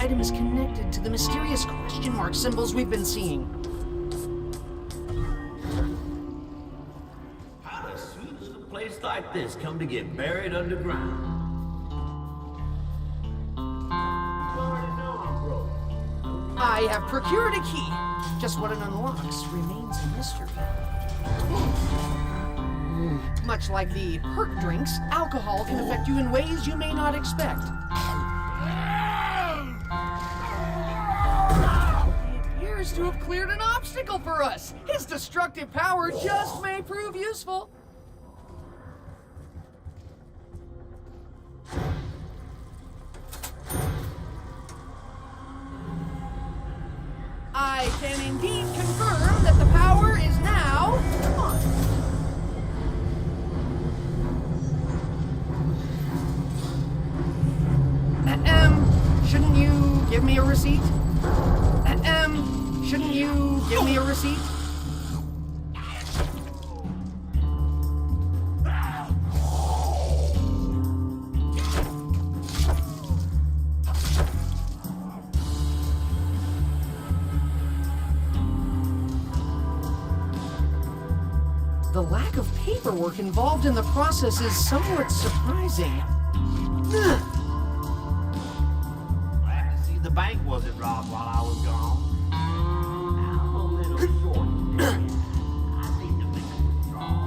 item is connected to the mysterious question mark symbols we've been seeing. How the sweet does a place like this come to get buried underground? I have procured a key. Just what it unlocks remains a mystery. Much like the perk drinks, alcohol can affect you in ways you may not expect. He appears to have cleared an obstacle for us. His destructive power just may prove useful. I can indeed confirm that the power is now on. Shouldn't you give me a receipt? Shouldn't you give me a receipt? The lack of paperwork involved in the process is somewhat surprising. Glad to see the bank wasn't robbed while I was gone. Now I'm a little short. I need to make a withdrawal.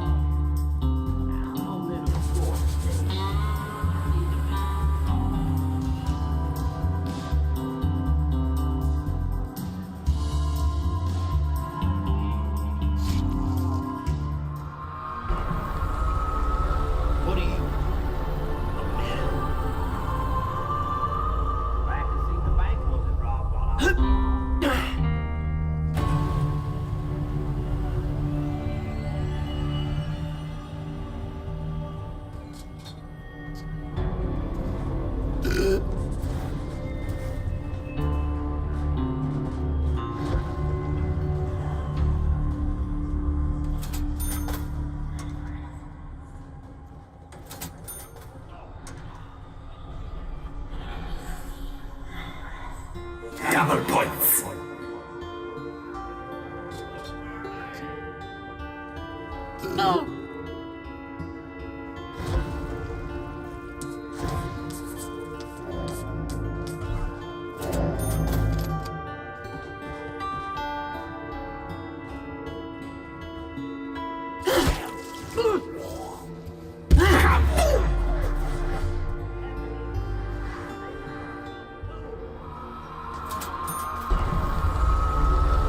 Now I'm a little short. I need to make a withdrawal. What are you? A man? Glad to see the bank wasn't robbed while I was gone. Double points. Oh.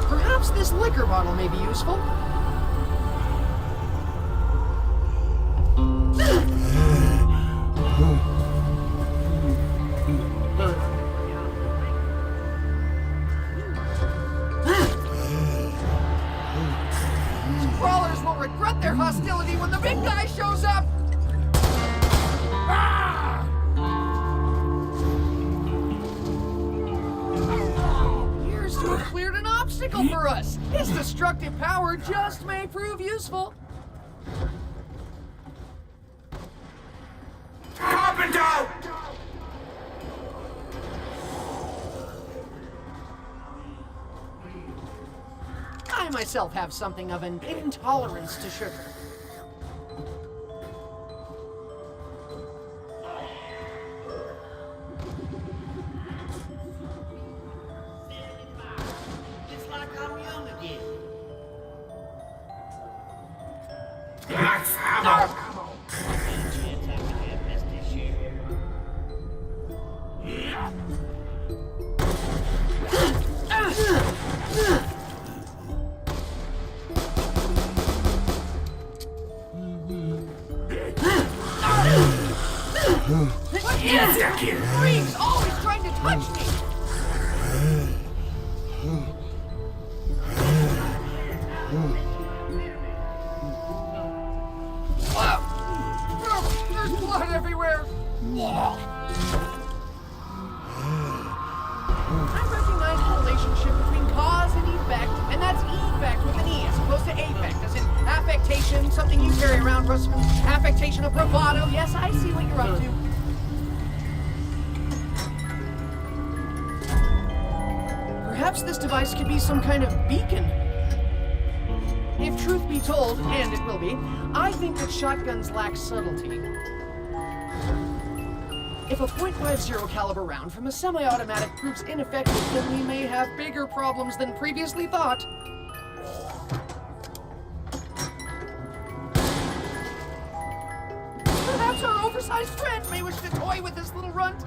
Perhaps this liquor bottle may be useful. Crawlers will regret their hostility when the big guy shows up! Appears to have cleared an obstacle for us. His destructive power just may prove useful. Carpenter! I myself have something of an intolerance to sugar. It's like I'm young again. Max ammo! Any chance I can have Misty share? What is it? Freaks always trying to touch me! There's blood everywhere! I recognize the relationship between cause and effect, and that's effect with an E as opposed to affect, as in affectation, something you carry around, Russell. Affectation of bravado. Yes, I see what you're up to. Perhaps this device could be some kind of beacon. If truth be told, and it will be, I think that shotguns lack subtlety. If a .50 caliber round from a semi-automatic proves ineffective, then we may have bigger problems than previously thought. Perhaps our oversized friend may wish to toy with this little runt.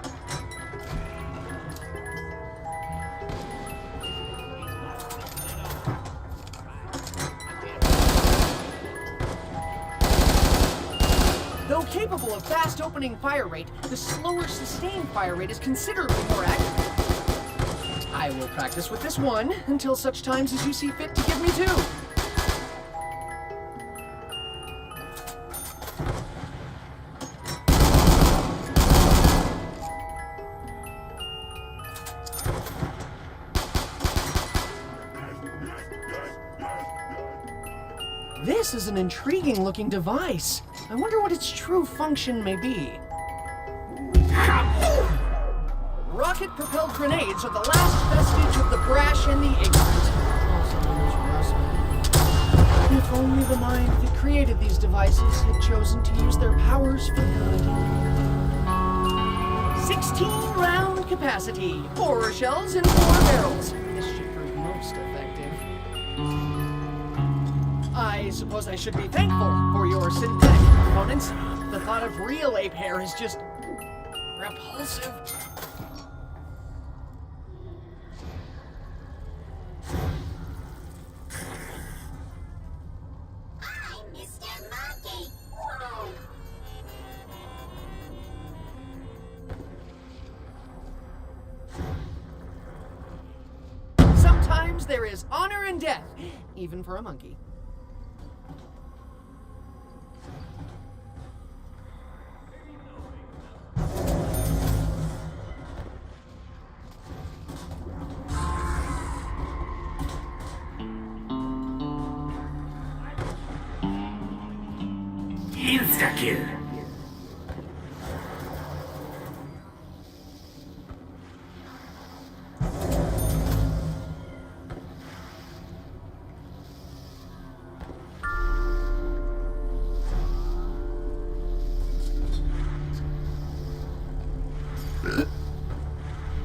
Though capable of fast opening fire rate, the slower sustained fire rate is considerably more accurate. I will practice with this one until such times as you see fit to give me two. This is an intriguing-looking device. I wonder what its true function may be. Rocket-propelled grenades are the last vestige of the brash and the ignorant. Also known as Russman. If only the mind that created these devices had chosen to use their powers for good. 16-round capacity. 4 shells in 4 barrels. This should prove most effective. I suppose I should be thankful for your synthetic components. The thought of real ape hair is just repulsive. I'm Mr. Monkey. Sometimes there is honor in death, even for a monkey. Insta-kill.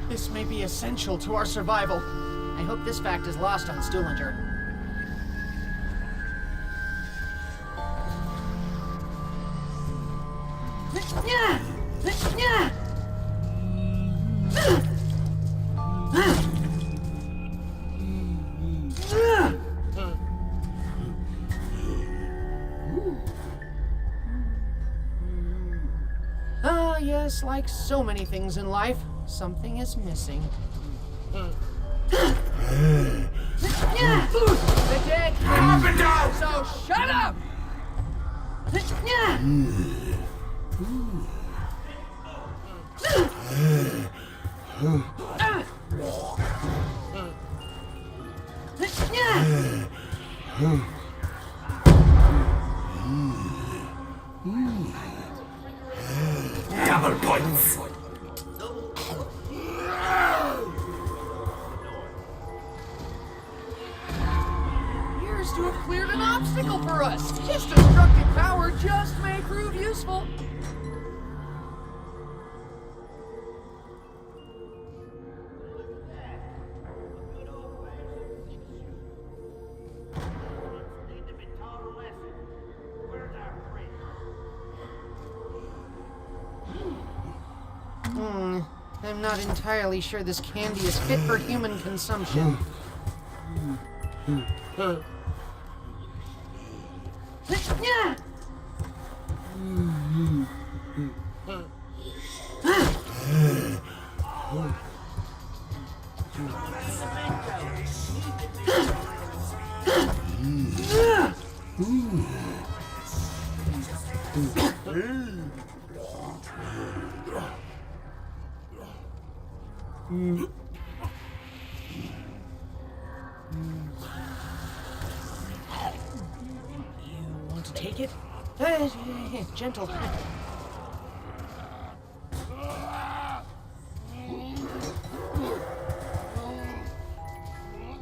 This may be essential to our survival. I hope this fact is lost on Stuhlinger. Ah, yes, like so many things in life, something is missing. The dead Carpenter! so shut up! Double points. Appears to have cleared an obstacle for us. His destructive power just may prove useful. Need to be taught a lesson. Where's our friend? I'm not entirely sure this candy is fit for human consumption. You want to take it? Gentle.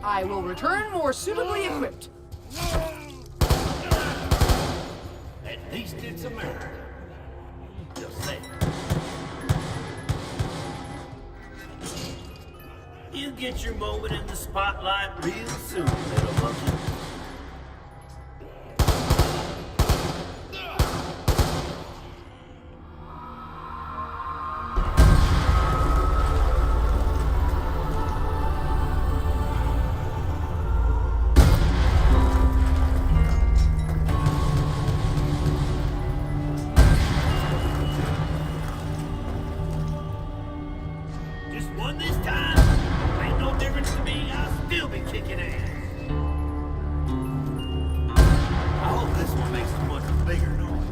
I will return more suitably equipped. At least it's America. Just say. You get your moment in the spotlight real soon, little monkey. Just one this time. Ain't no difference to me. I'll still be kicking ass. I hope this one makes a much bigger noise.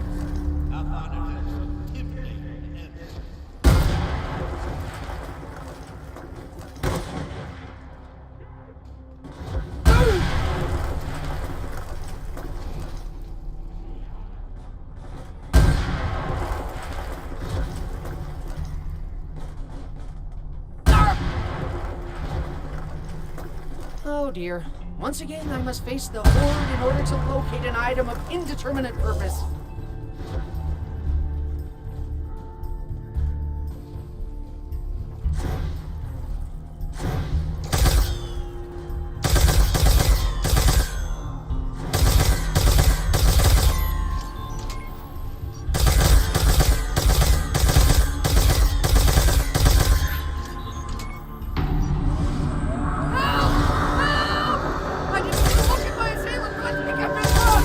I find it just intimidating and Oh dear. Once again, I must face the Horde in order to locate an item of indeterminate purpose. I didn't even look at my assailant, but I think I've been caught!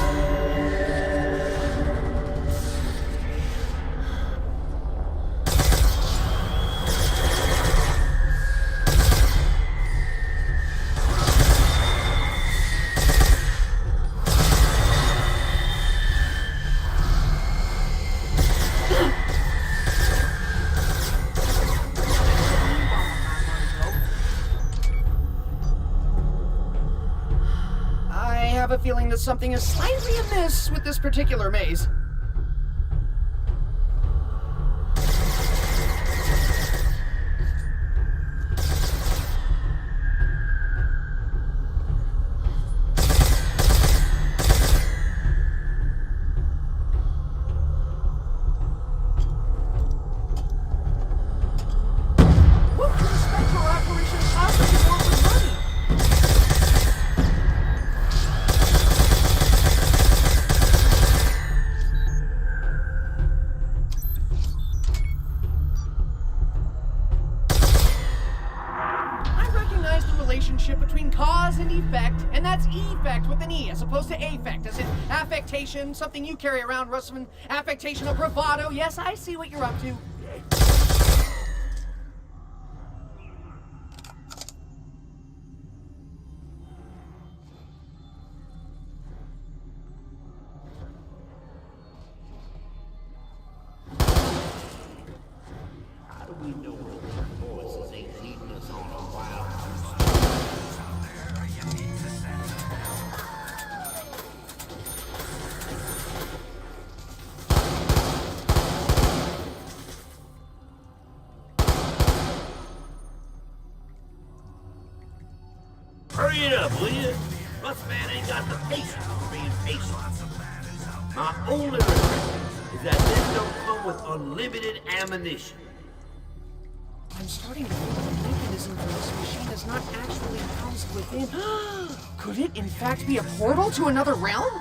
I have a feeling that something is slightly amiss with this particular maze. What could a spectral apparition possibly want with money? I recognize the relationship between cause and effect, and that's effect with an E as opposed to affect, as in affectation, something you carry around, Russman. Affectation of bravado. Yes, I see what you're up to. how do we know those voices ain't leading us on a wild Hurry it up, will you? Russman ain't got the patience for being patient. My only regret is that this don't come with unlimited ammunition. I'm starting to think the mechanism for this machine is not actually housed within. Could it, in fact, be a portal to another realm?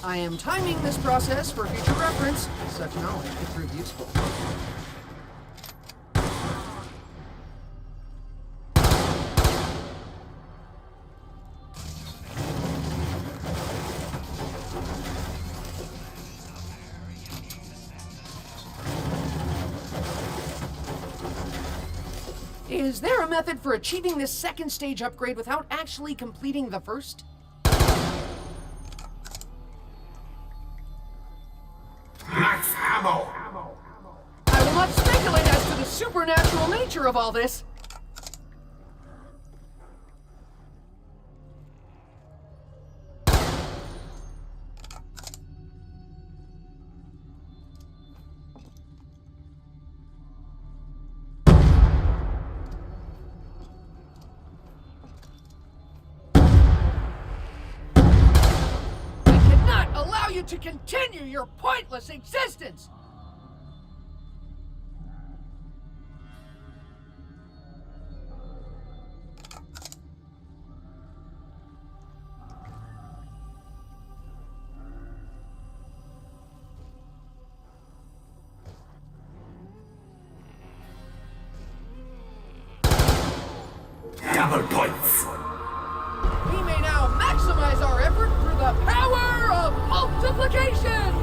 I am timing this process for future reference. Such knowledge could prove useful. Is there a method for achieving this second stage upgrade without actually completing the first? Max ammo! I will not speculate as to the supernatural nature of all this. to continue your pointless existence! Double points. We may now maximize our effort through the power of multiplication!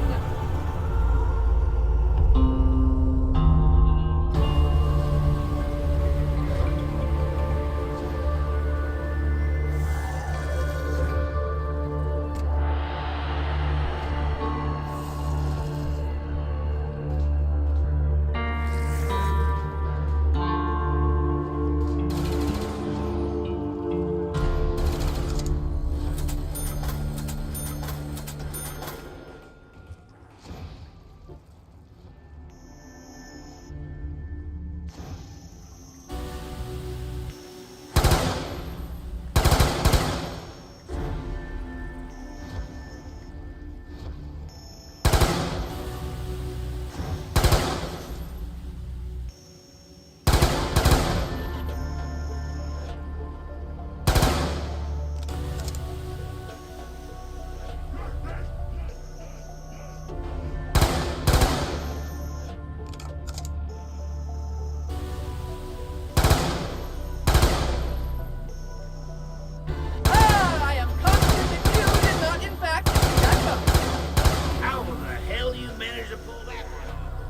I am confident that you did not, in fact, see that coming. How the hell you managed to pull that one off?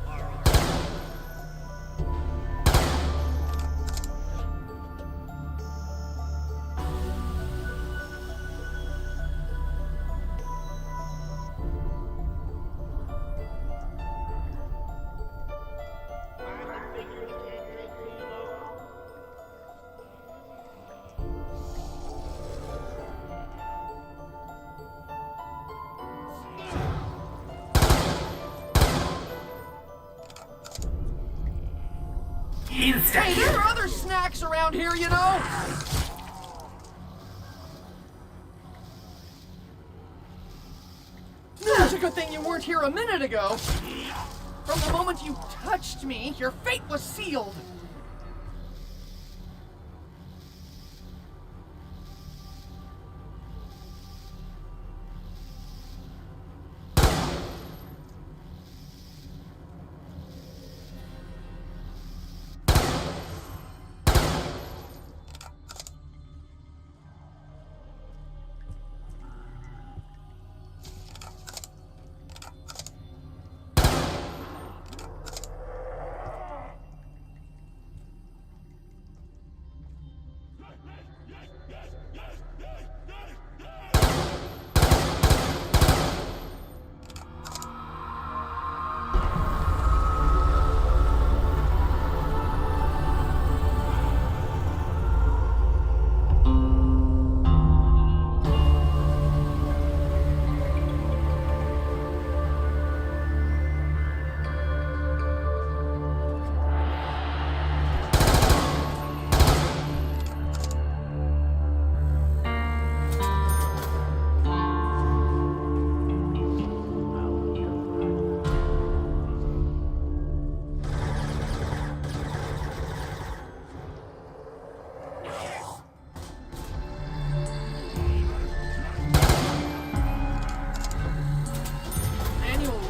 I figured it can't take too long. Instant Hey, there are other snacks around here, you know! It's a good thing you weren't here a minute ago. From the moment you touched me, your fate was sealed.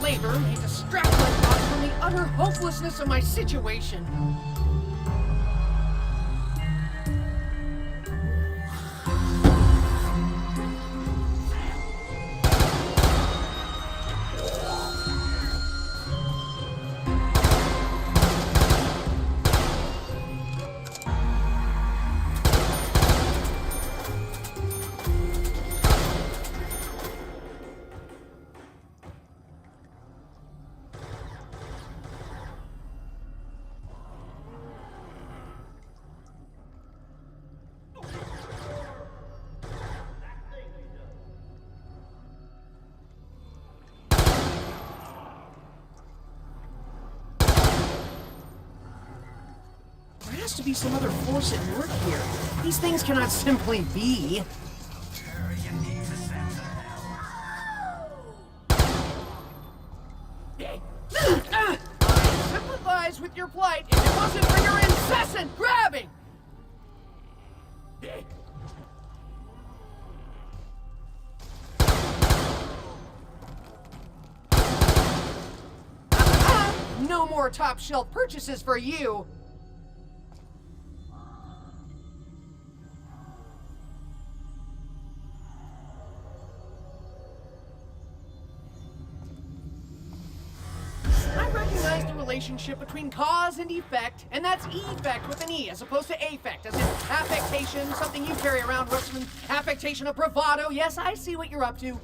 Labor may distract my thoughts from the utter hopelessness of my situation. There has to be some other force at work here. These things cannot simply be. You need to send the hell. more top shelf purchases for you. I recognize the relationship between cause and effect, and that's effect with an E as opposed to affect, as in affectation, something you carry around, Russman. Affectation of bravado. Yes, I see what you're up to.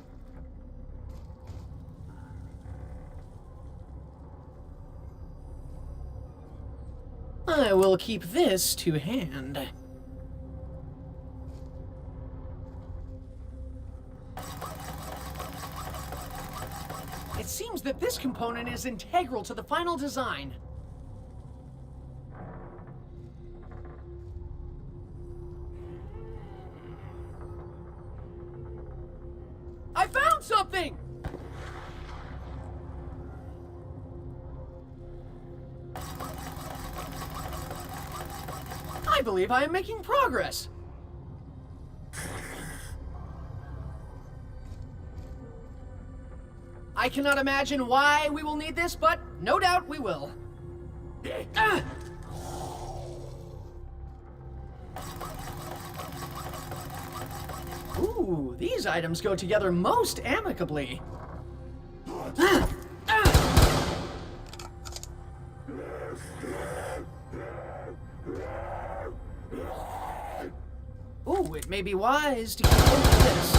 I will keep this to hand. It seems that this component is integral to the final design. I found something! I believe I am making progress. I cannot imagine why we will need this, but no doubt we will. Ah! Ooh, these items go together most amicably. Ah! Ah! Ooh, it may be wise to keep hold of this.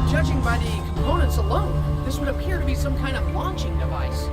Judging by the components alone, this would appear to be some kind of launching device.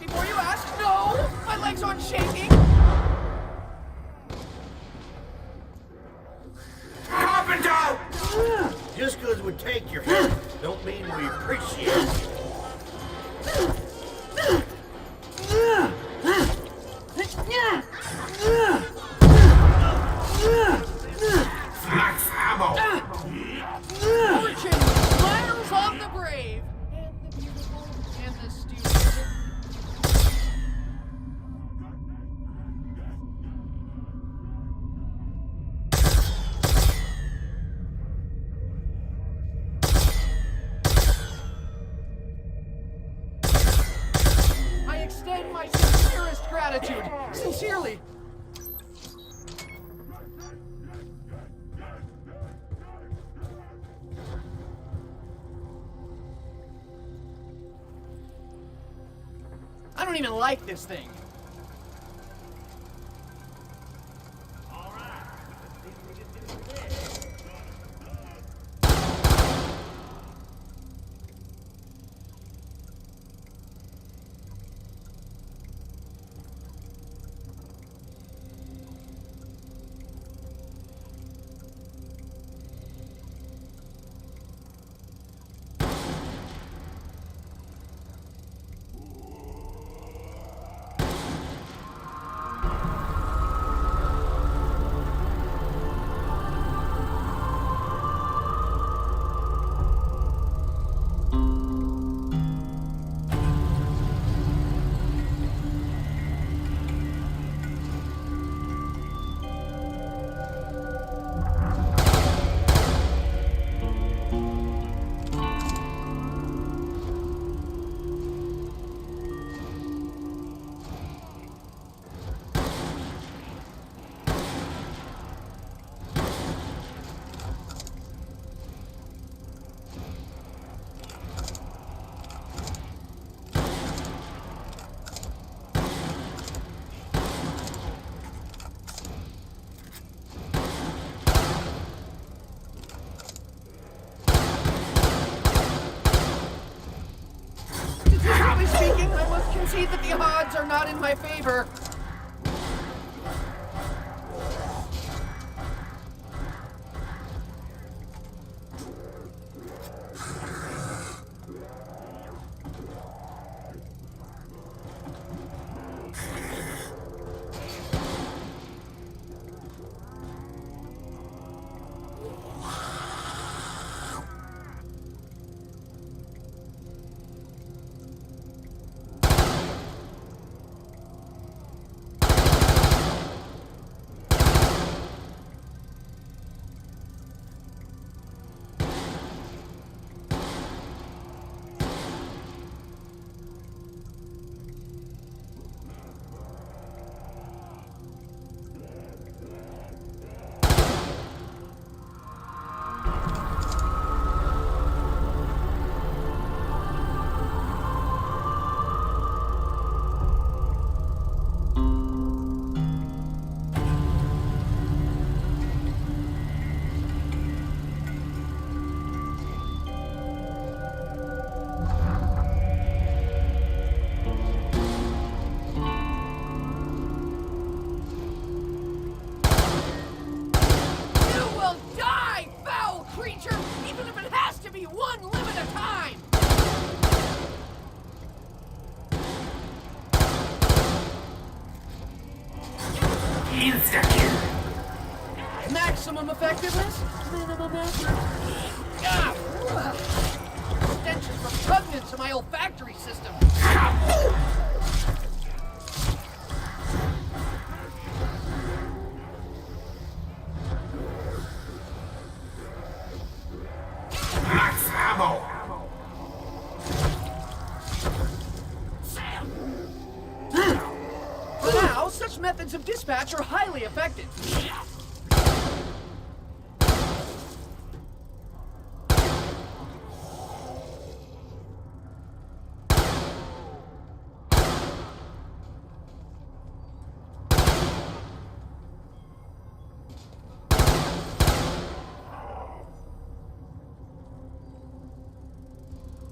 Before you ask, no! My legs aren't shaking! Carpenter! Just because we take your help, don't mean we appreciate it. Max ammo! Fortune smiles on the brave! And the beautiful, and the stupid. I extend my sincerest gratitude. Sincerely. I don't even like this thing. see that the odds are not in my favor. Insta-kill. Maximum effectiveness, minimum effort. Ah! Stench is repugnant to my olfactory system. Max ammo. For now, such methods of dispatch are highly effective.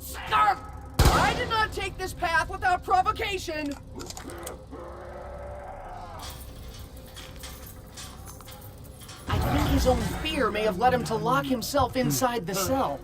Snarf! I did not take this path without provocation! I think his own fear may have led him to lock himself inside the cell.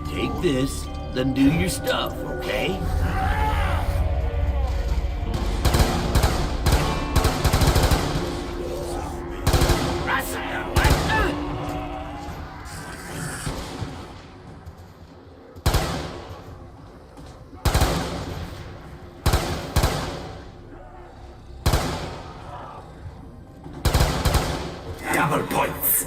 Take this, then do your stuff, okay? Double points.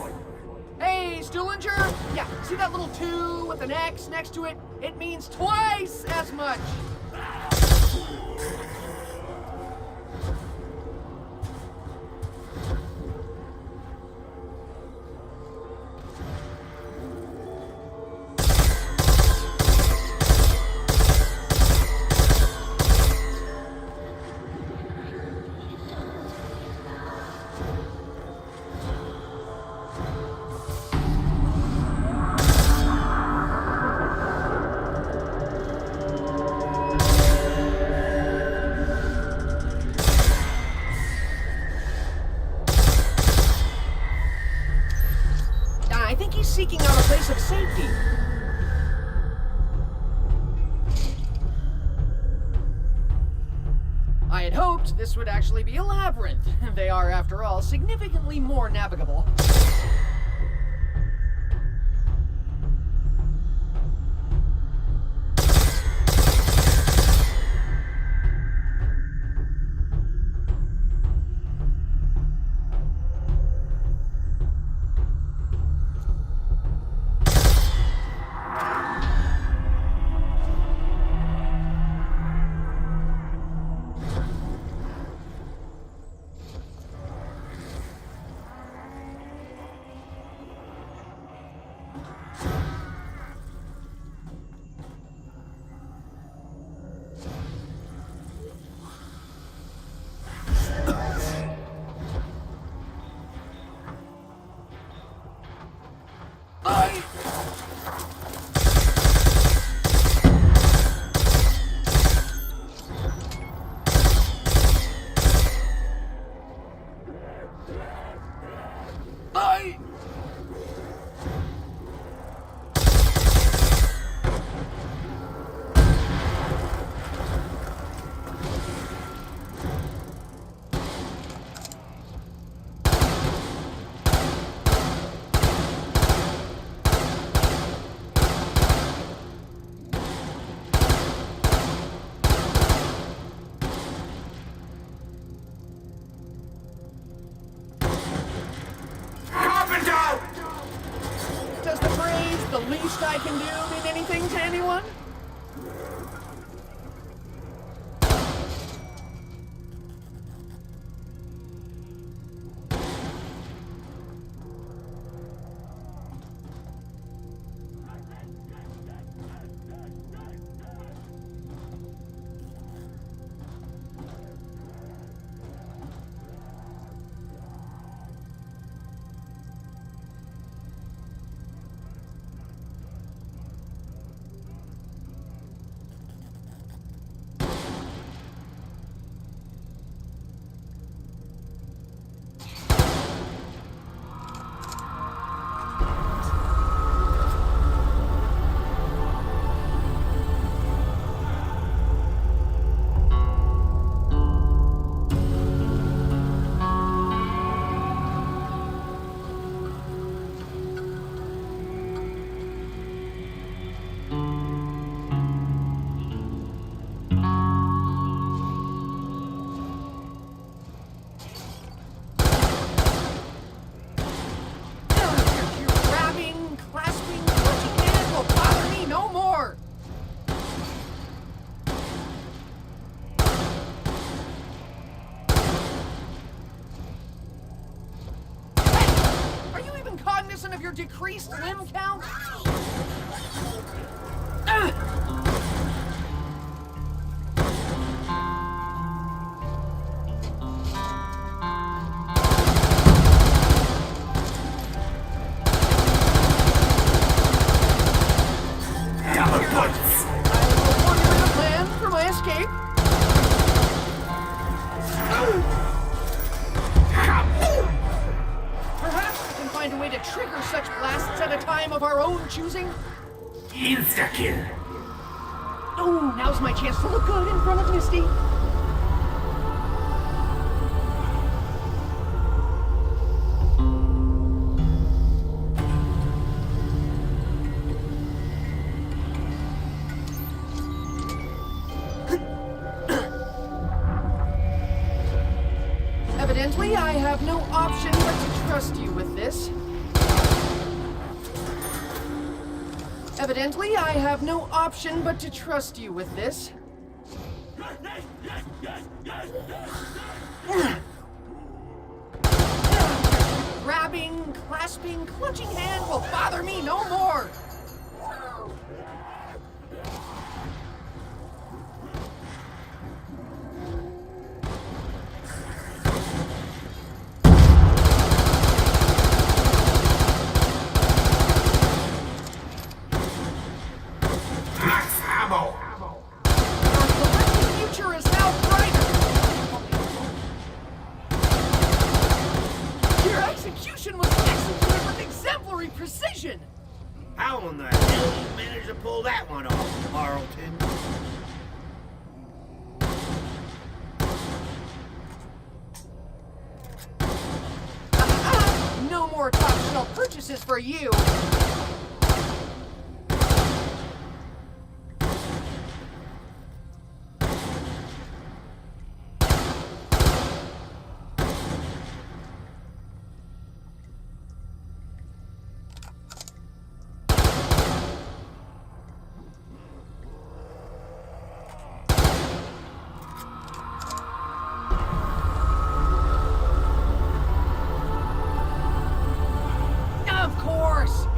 Hey, Stuhlinger! Yeah, see that little 2 with an X next to it? It means twice as much! I think he's seeking out a place of safety. I had hoped this would actually be a labyrinth. They are, after all, significantly more navigable. I... I... Carpenter! Does the phrase, the least I can do, mean anything to anyone? Your grabbing, clasping, clutching hand will bother me no more! Hey! Are you even cognizant of your decreased limb count? Double points! I will formulate a plan for my escape. Perhaps we can find a way to trigger such blasts at a time of our own choosing. Insta-kill! Oh, now's my chance to look good in front of Misty. Evidently, I have no option but to trust you with this. Evidently, I have no option but to trust you with this. Grabbing, clasping, clutching hand will bother me no more. Max ammo! The future is now brighter. Your execution was executed with exemplary precision. How in the hell you managed to pull that one off, Carlton? No more top-shelf purchases for you.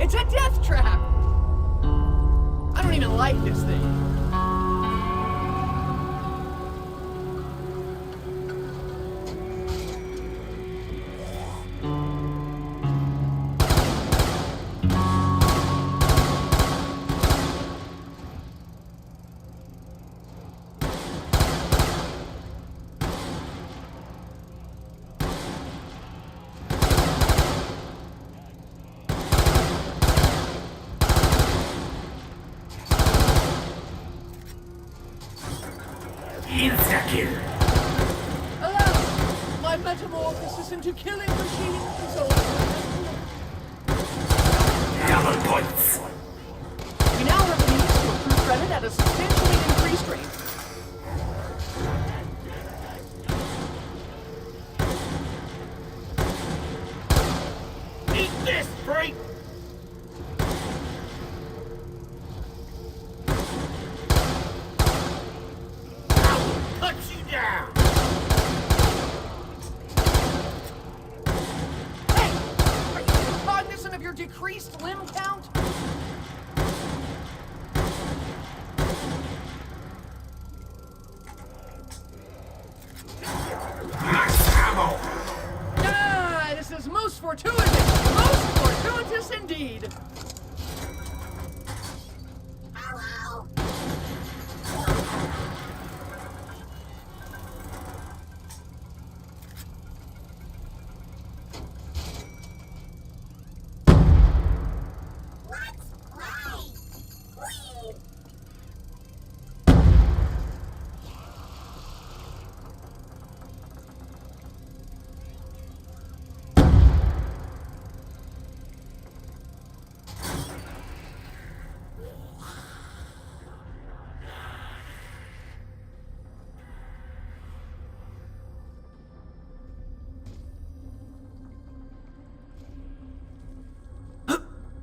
It's a death Insta-kill. Alas, my metamorphosis into killing machine is over. Double points. We now have the means to accrue credit at a substantially increased rate. Eat this, freak! I will cut you down! Hey! Are you cognizant of your decreased limb count? Max ammo. Ah, this is most fortuitous! Most fortuitous indeed! Hello. Let's play. Whee!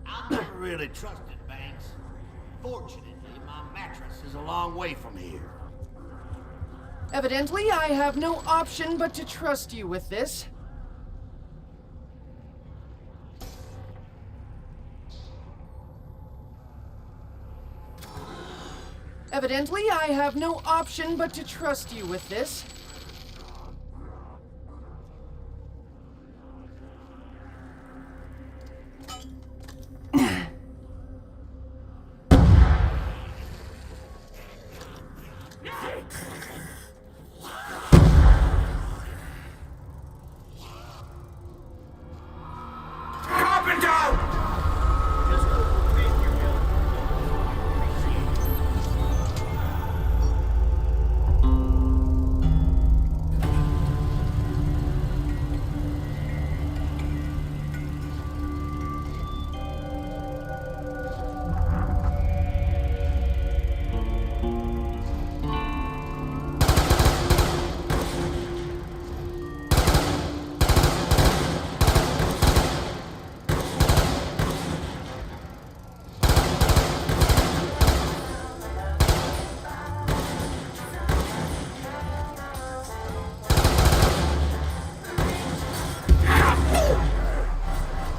I never really trusted banks. Fortunately, my mattress is a long way from here. Evidently, I have no option but to trust you with this. Evidently, I have no option but to trust you with this. Carpenter! Just overtake your help.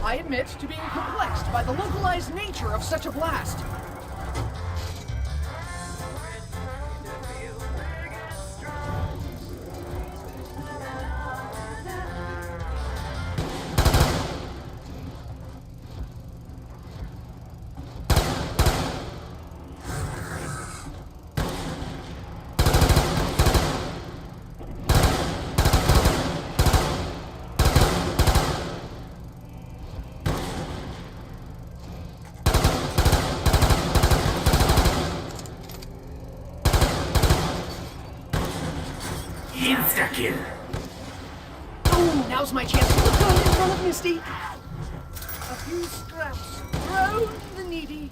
I admit to being perplexed by the localized nature of such a blast. Insta-kill. Oh, now's my chance to look good in front of Misty. A few scraps thrown to the needy.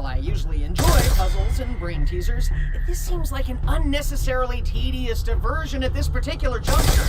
while I usually enjoy puzzles and brain teasers, this seems like an unnecessarily tedious diversion at this particular juncture.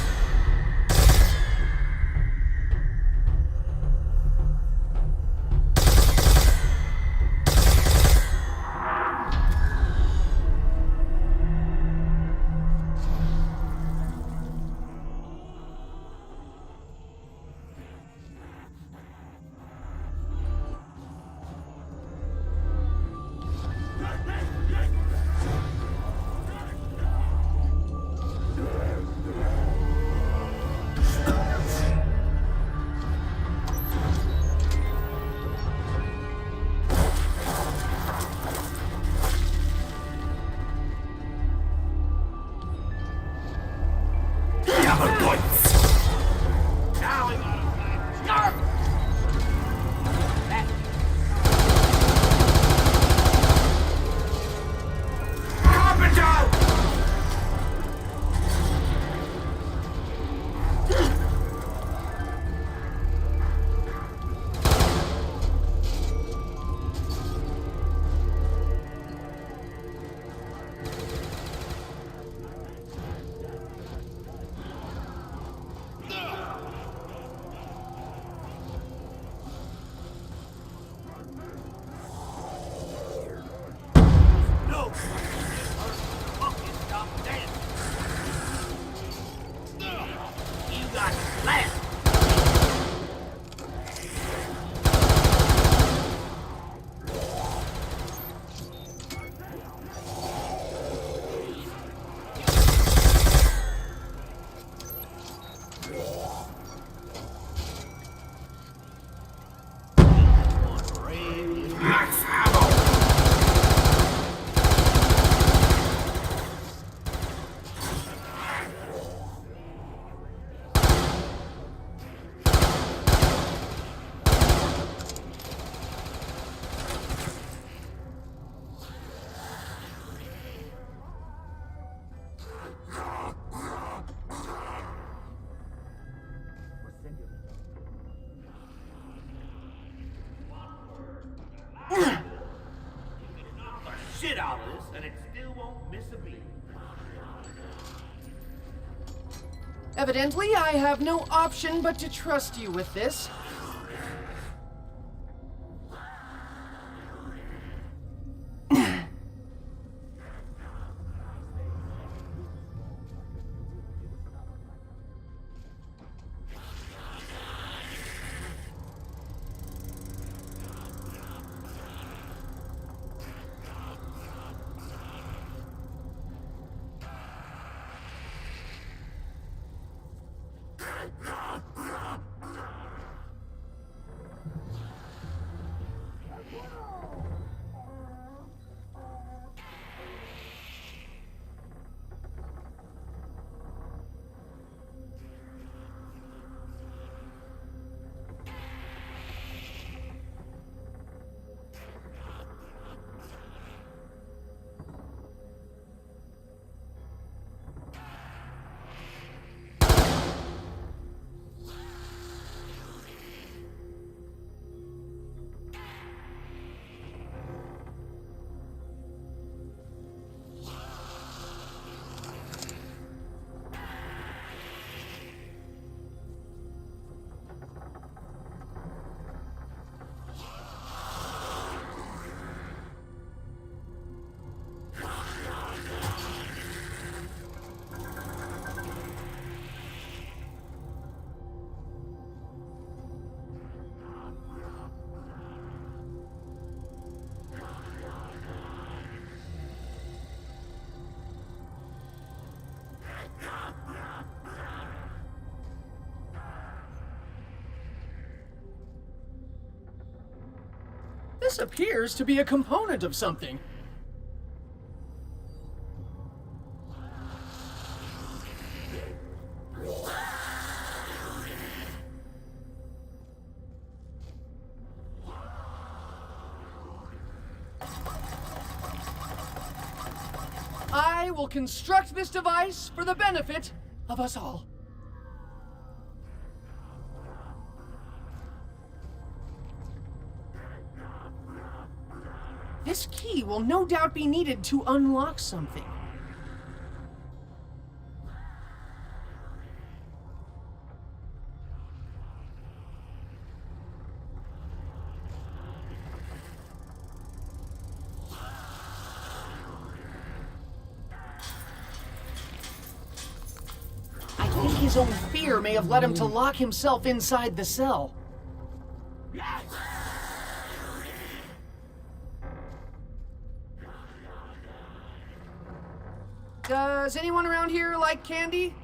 Double points. Now we gotta play. Start! That Carpenter! no! Fucking stop dancing! You got left! Max ammo. Shit out of this, and it still won't miss a beat. Evidently, I have no option but to trust you with this. This appears to be a component of something. I will construct this device for the benefit of us all. This key will no doubt be needed to unlock something. I think his own fear may have led him to lock himself inside the cell. Does anyone around here like candy?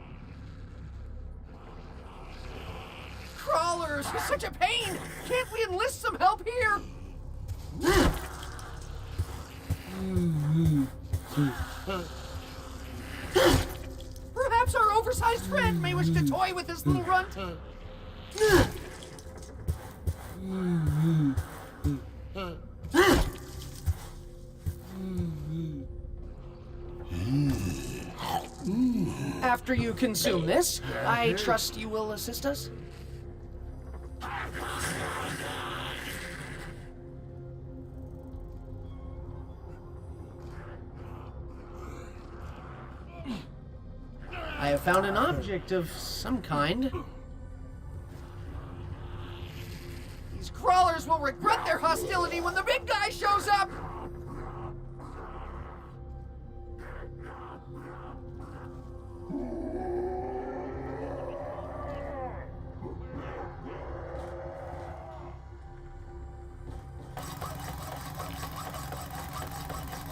Crawlers! It's such a pain! Can't we enlist some help here? Perhaps our oversized friend may wish to toy with this little runt. After you consume this, I trust you will assist us? I have found an object of some kind. These crawlers will regret their hostility when the big guy shows up!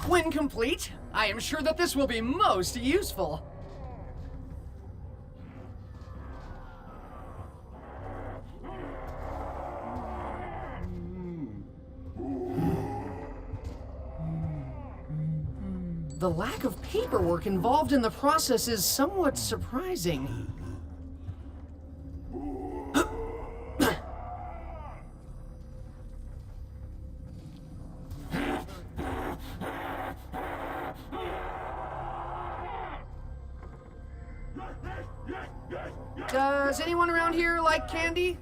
When complete, I am sure that this will be most useful. The lack of paperwork involved in the process is somewhat surprising. Does anyone around here like candy?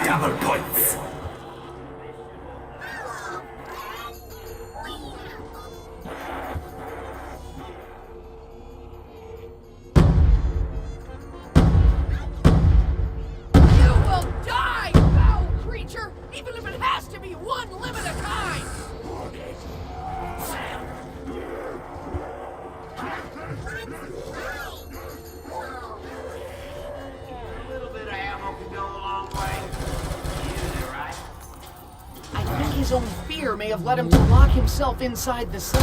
Double points. You will die, foul creature, even if it has to be one limb at a time! A little bit of ammo can go a long way. Use it, right? I think his own fear may have led him to lock himself inside the cell.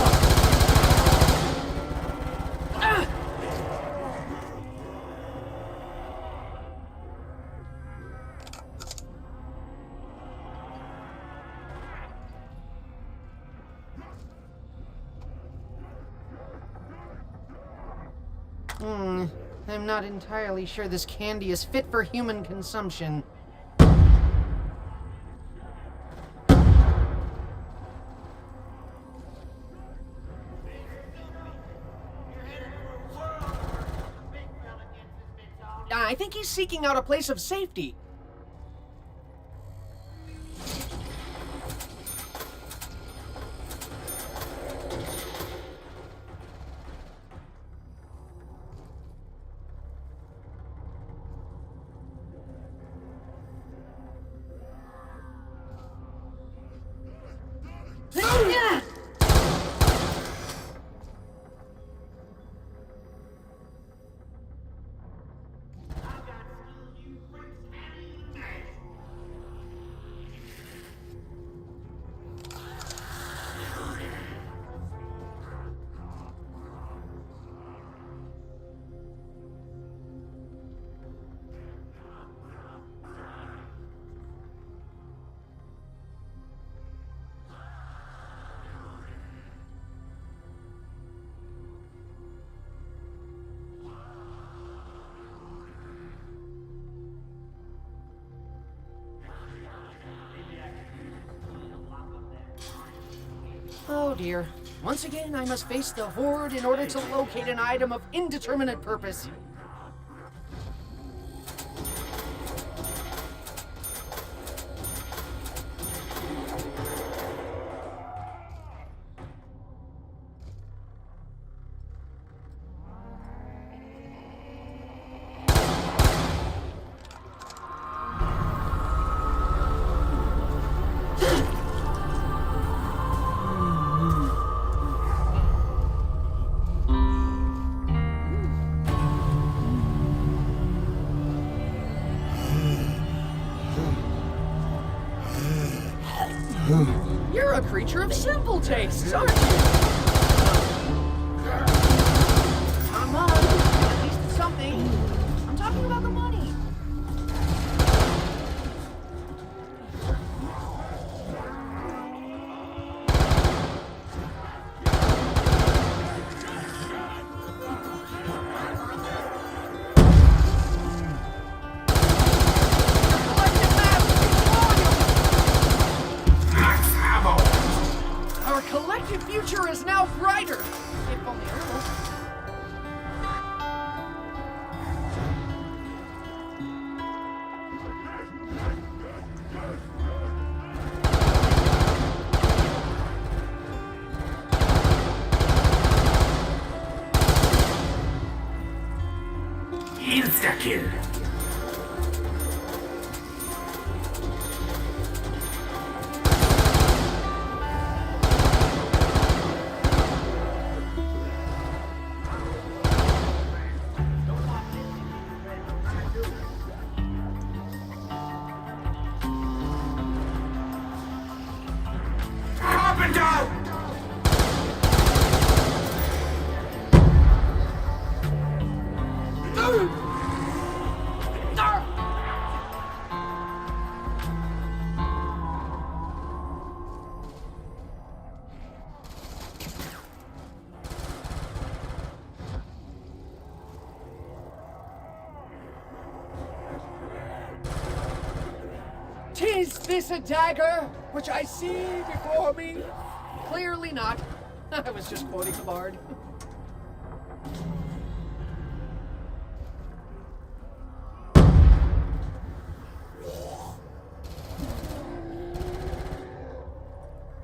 I'm not entirely sure this candy is fit for human consumption. I think he's seeking out a place of safety. Oh dear. Once again, I must face the Horde in order to locate an item of indeterminate purpose. You're a creature of simple tastes, aren't you? Come on, at least something. I'm talking about the money. Our collective future is now brighter. If only a little. Insta-kill. Carpenter! Tis this a dagger which I see before me? Clearly not. I was just quoting the bard.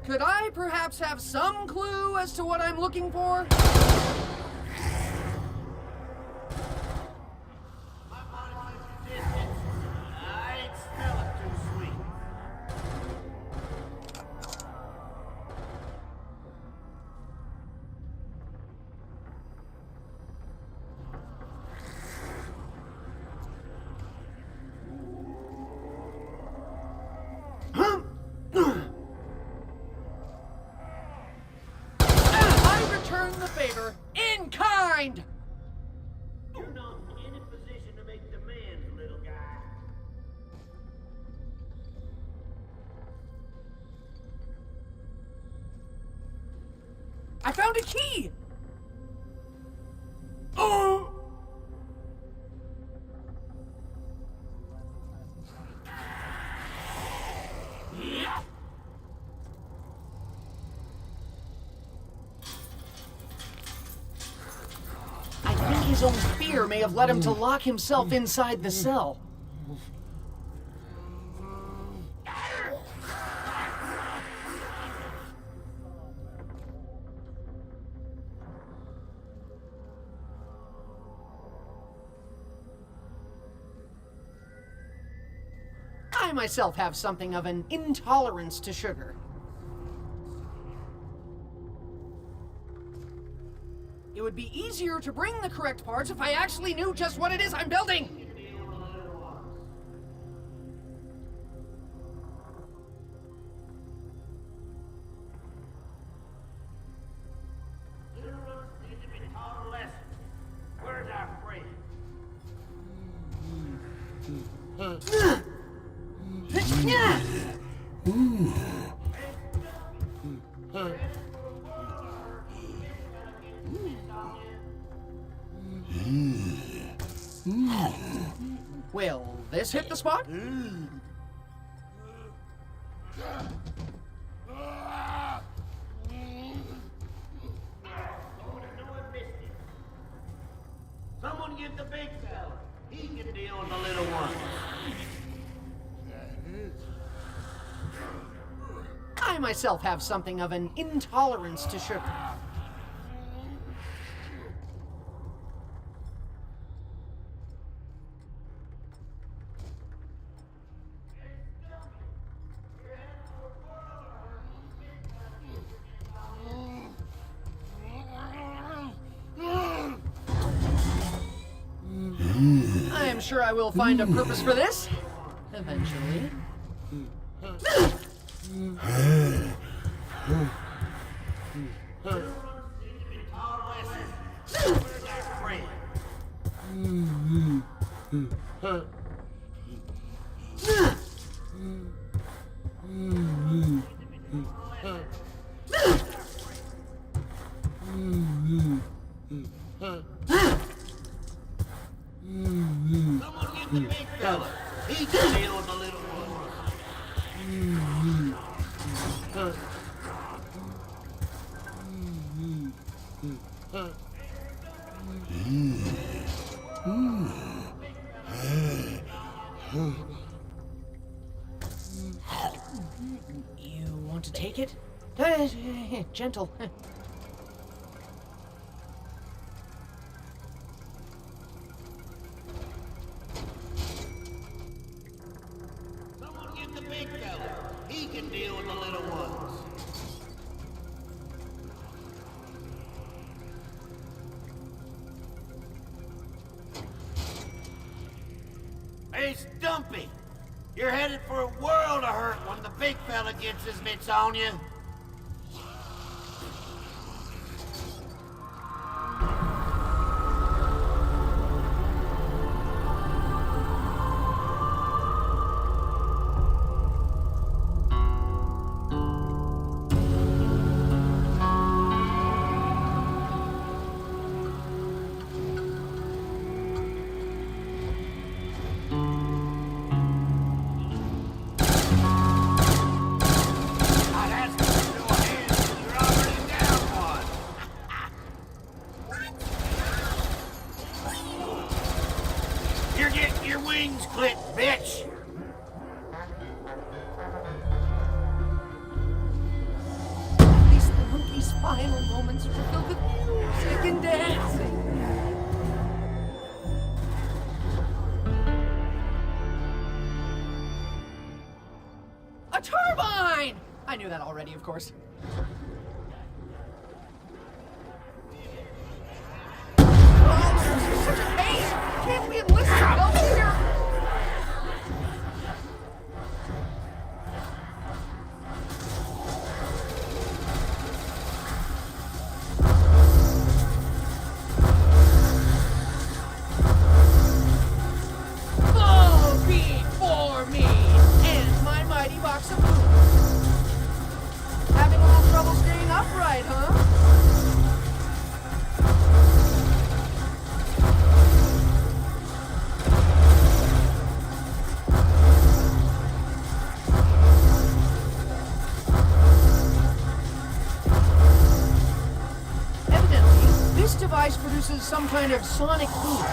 Could I perhaps have some clue as to what I'm looking for? I return the favor in kind! You're not in a position to make demands, little guy. I found a key! Oh! his own fear may have led him to lock himself inside the cell. I myself have something of an intolerance to sugar. It would be easier to bring the correct parts if I actually knew just what it is I'm building! Heroes need to be taught a lesson. Where's our friend? Will this hit the spot? Someone get the big fella. He can deal with the little one. I myself have something of an intolerance to sugar. I am sure I will find a purpose for this. Eventually. Where's our friend? Someone get the big fella. He can deal with the little one. You want to take it? Gentle. Someone get the big fella. He can deal with the little ones. Hey, Stumpy! You're headed for a world of hurt when the big fella gets his mitts on you. I'd ask you to show a hand, but you're already down one. You're getting your wings clipped, bitch! At least the monkey's final moments were filled with music and dancing. A turbine! I knew that already, of course. Oh, this is such a pain! Can't we enlist some help here? Fall before me and my mighty box of food. Having a little trouble This device produces some kind of sonic boom.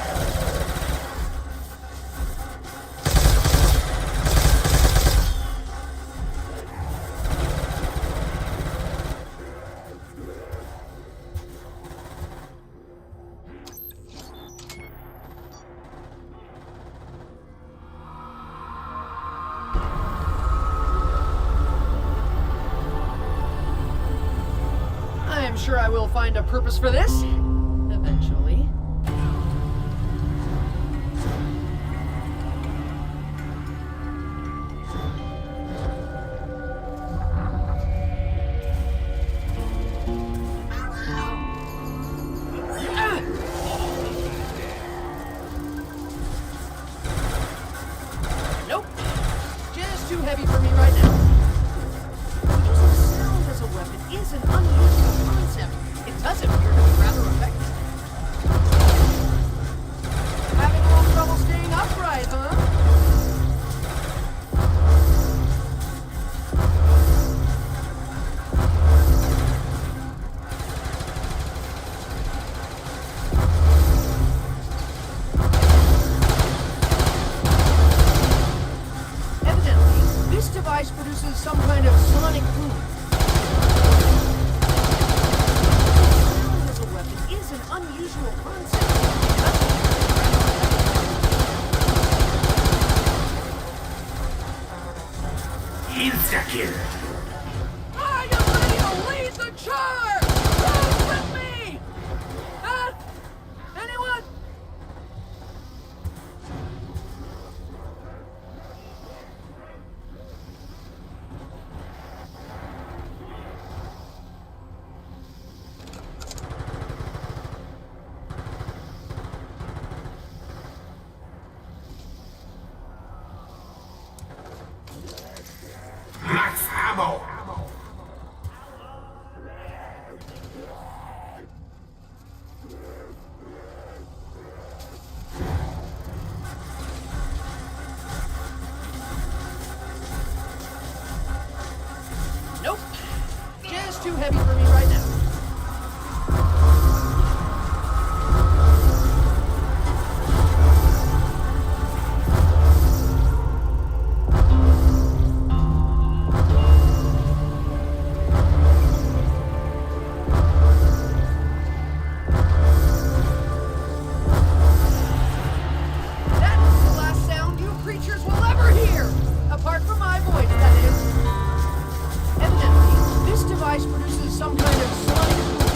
I'm sure I will find a purpose for this eventually. Nope. Just too heavy for me right now. Using sound as a weapon is an unusual concept. It does appear to be rather effective. Having a little trouble staying upright, huh? Evidently, this device produces some kind of sonic boom. Sound as a weapon is an unusual concept. Insta-kill. Are you ready to lead the charge? Who's with me? Huh? Anyone? Max ammo. Nope. Just too heavy for me right now. That is the last sound you creatures will ever hear! Apart from my voice, that is. Evidently, this device produces some kind of sonic boom.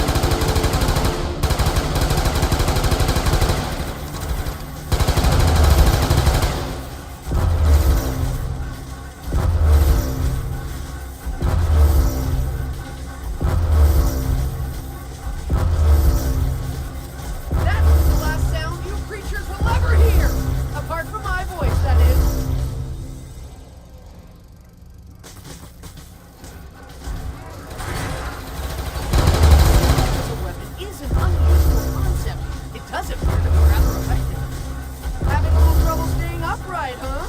That is the last sound you creatures will ever hear! Apart from my voice, that is. As a weapon is an unusual concept. It does appear to be rather effective. Having a little trouble staying upright, huh?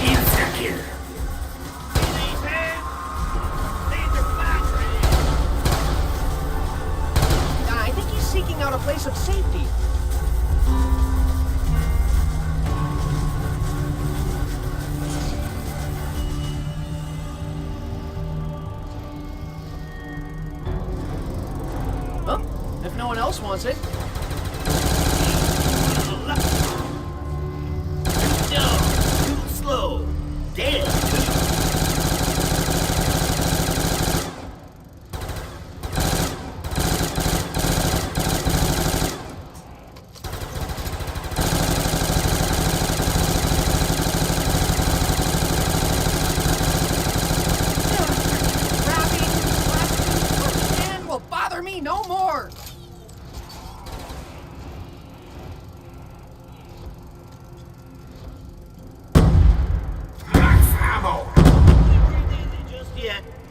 Insta-kill. I think he's seeking out a place of safety. Well, if no one else wants it. No, too slow. Damn.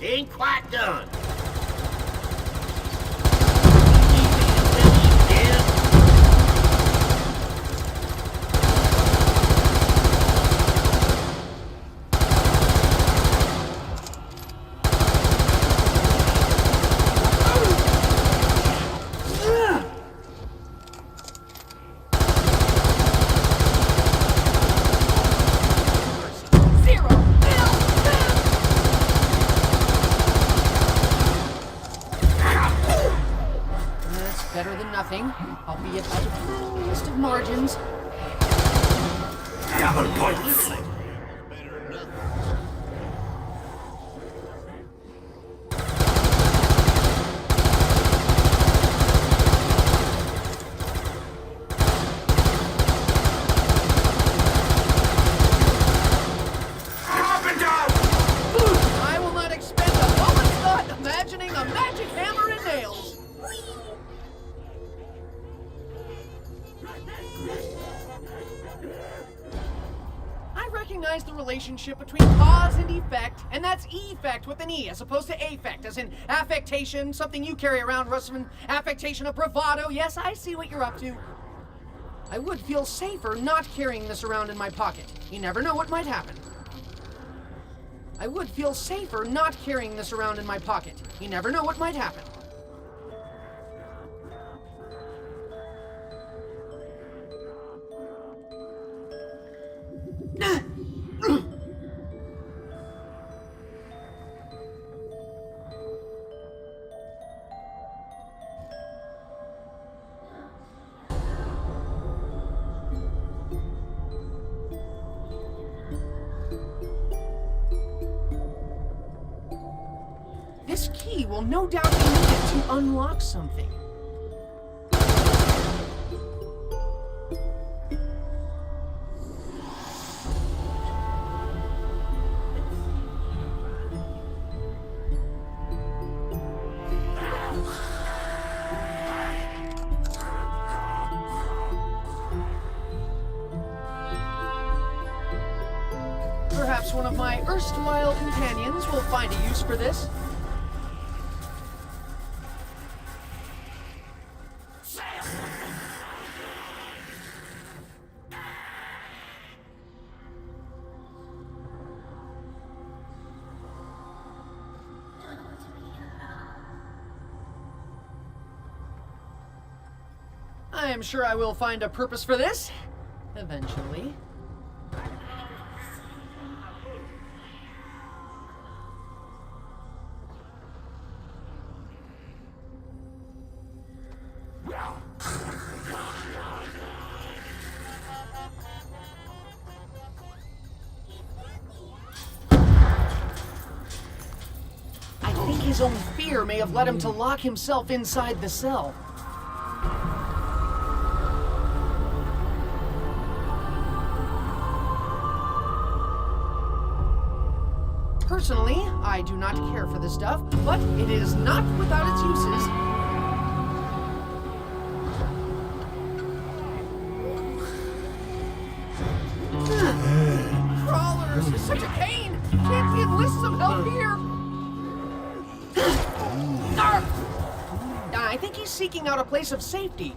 Ain't quite done. Better than nothing, albeit by the cleanest of margins. Double points. Up and down. I will not expend a moment's thought imagining a magic hammer and nails. I recognize the relationship between cause and effect, and that's effect with an E as opposed to affect, as in affectation, something you carry around, Russman. Affectation of bravado. Yes, I see what you're up to. I would feel safer not carrying this around in my pocket. You never know what might happen. I would feel safer not carrying this around in my pocket. You never know what might happen. This key will no doubt be needed to unlock something. Perhaps one of my erstwhile companions will find a use for this. I am sure I will find a purpose for this, eventually. I think his own fear may have led him to lock himself inside the cell. Personally, I do not care for this stuff, but it is not without its uses. Crawlers is such a pain! Can't we enlist some help here? I think he's seeking out a place of safety.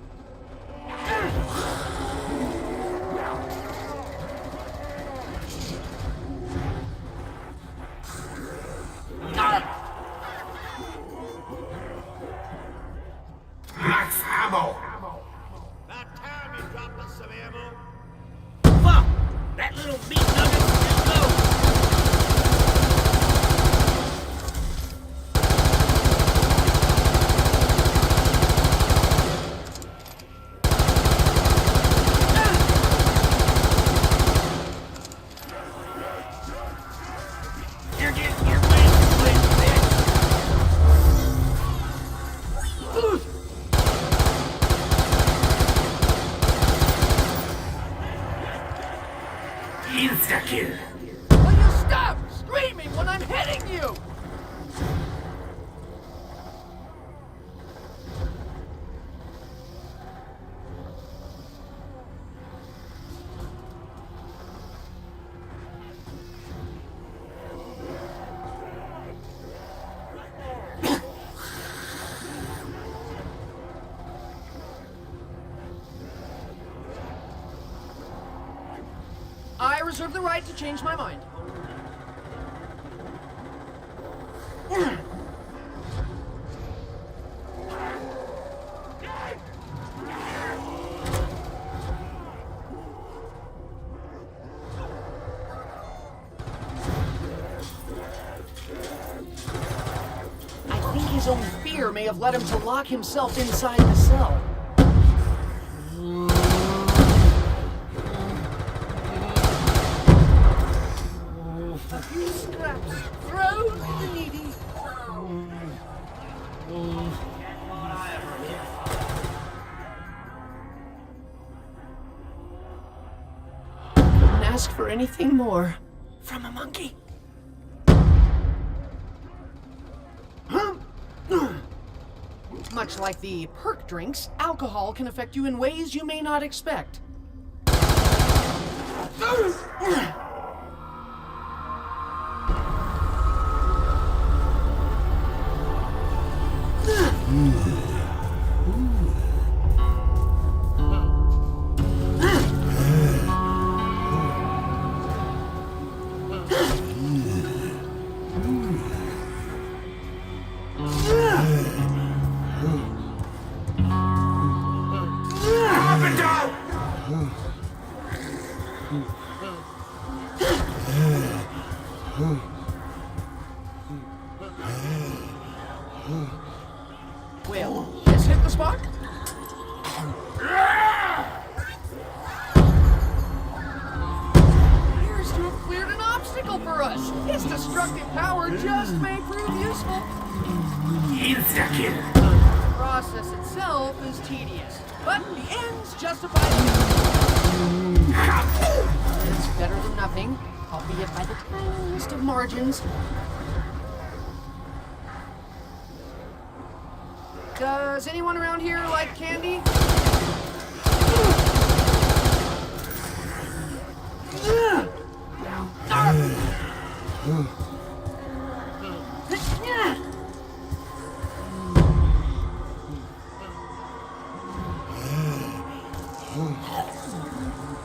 Max ammo. About time you dropped us some ammo. Fuck! That little meat nugget still goes. You're getting your way split, bitch. Insta-kill. Will you stop screaming when I'm hitting you? reserve the right to change my mind. I think his own fear may have led him to lock himself inside the cell. A few scraps thrown to the needy. Couldn't ask for anything more from a monkey. Much like the perk drinks, alcohol can affect you in ways you may not expect. Up and down! Well, this hit the spot? Appears to have cleared an obstacle for us. Its destructive power just may prove useful. Insta-kill! The process itself is tedious, but the ends justify the means. It's better than nothing, albeit by the tiniest of margins. Does anyone around here like candy?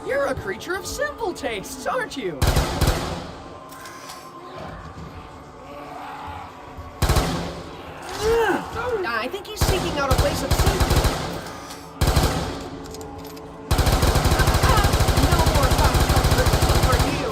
You're a creature of simple tastes, aren't you? I think he's seeking out a place of safety. No more cocktail for you.